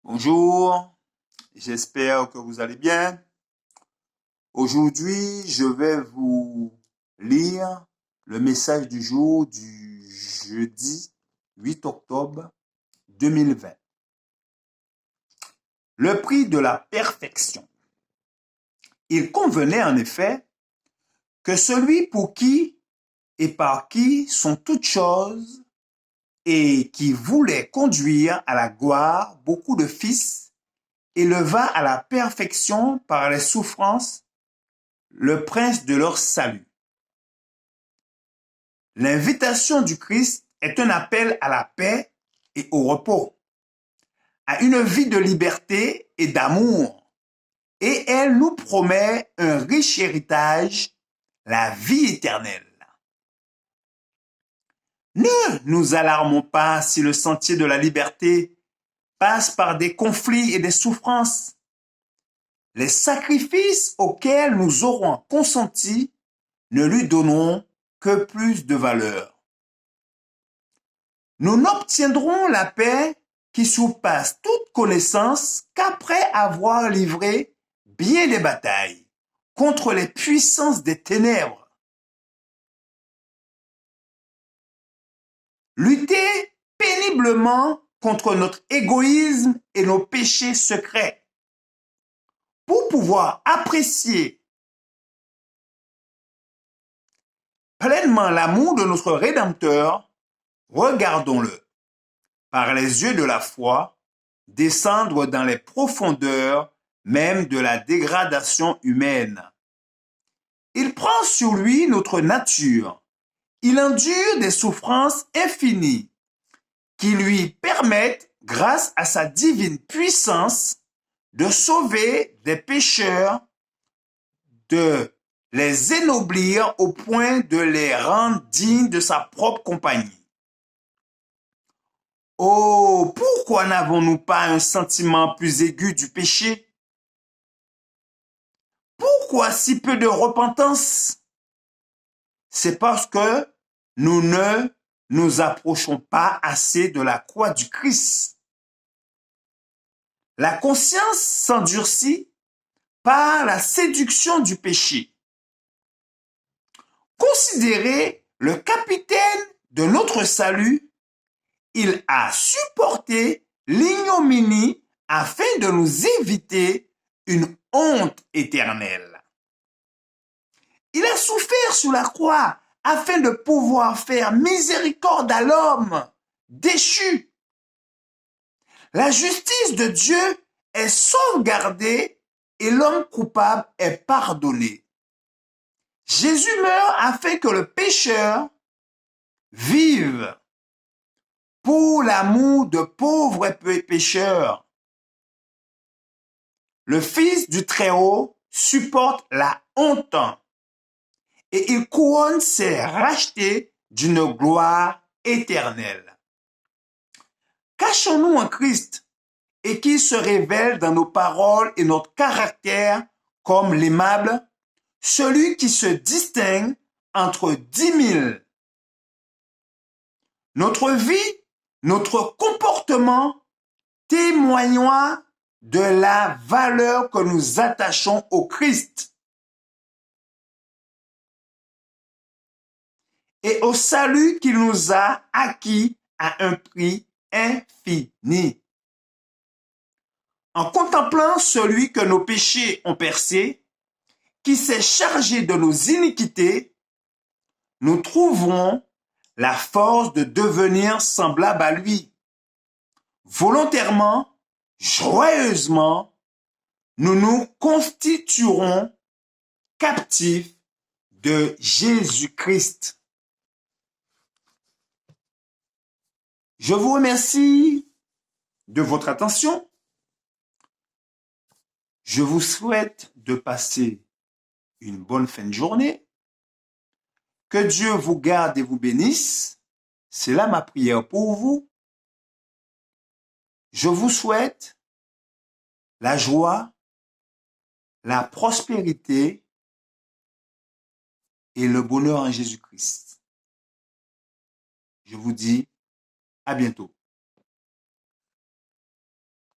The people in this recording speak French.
Bonjour, j'espère que vous allez bien. Aujourd'hui, je vais vous lire le message du jour du jeudi 8 octobre 2020. Le prix de la perfection. Il convenait en effet que celui pour qui et par qui sont toutes choses et qui voulait conduire à la gloire beaucoup de fils éleva à la perfection par les souffrances le prince de leur salut. L'invitation du Christ est un appel à la paix et au repos, à une vie de liberté et d'amour, et elle nous promet un riche héritage, la vie éternelle. Ne nous alarmons pas si le sentier de la liberté passe par des conflits et des souffrances. Les sacrifices auxquels nous aurons consenti ne lui donneront que plus de valeur. Nous n'obtiendrons la paix qui surpasse toute connaissance qu'après avoir livré bien des batailles contre les puissances des ténèbres. Lutter péniblement contre notre égoïsme et nos péchés secrets pour pouvoir apprécier pleinement l'amour de notre Rédempteur. Regardons-le, par les yeux de la foi, descendre dans les profondeurs même de la dégradation humaine. Il prend sur lui notre nature. Il endure des souffrances infinies qui lui permettent, grâce à sa divine puissance, de sauver des pécheurs, de les ennoblir au point de les rendre dignes de sa propre compagnie. Oh, pourquoi n'avons-nous pas un sentiment plus aigu du péché? Pourquoi si peu de repentance? C'est parce que nous ne nous approchons pas assez de la croix du Christ. La conscience s'endurcit par la séduction du péché. Considérez le capitaine de notre salut. Il a supporté l'ignominie afin de nous éviter une honte éternelle. Il a souffert sur la croix afin de pouvoir faire miséricorde à l'homme déchu. La justice de Dieu est sauvegardée et l'homme coupable est pardonné. Jésus meurt afin que le pécheur vive pour l'amour de pauvres pécheurs. Le Fils du Très-Haut supporte la honte et il couronne ses rachetés d'une gloire éternelle. Cachons-nous en Christ et qu'il se révèle dans nos paroles et notre caractère comme l'aimable, celui qui se distingue entre 10 000. Notre vie, notre comportement témoignera de la valeur que nous attachons au Christ et au salut qu'il nous a acquis à un prix infini. En contemplant celui que nos péchés ont percé, qui s'est chargé de nos iniquités, nous trouverons la force de devenir semblable à lui. Volontairement, joyeusement, nous nous constituerons captifs de Jésus-Christ. Je vous remercie de votre attention. Je vous souhaite de passer une bonne fin de journée. Que Dieu vous garde et vous bénisse. C'est là ma prière pour vous. Je vous souhaite la joie, la prospérité et le bonheur en Jésus-Christ. Je vous dis à bientôt.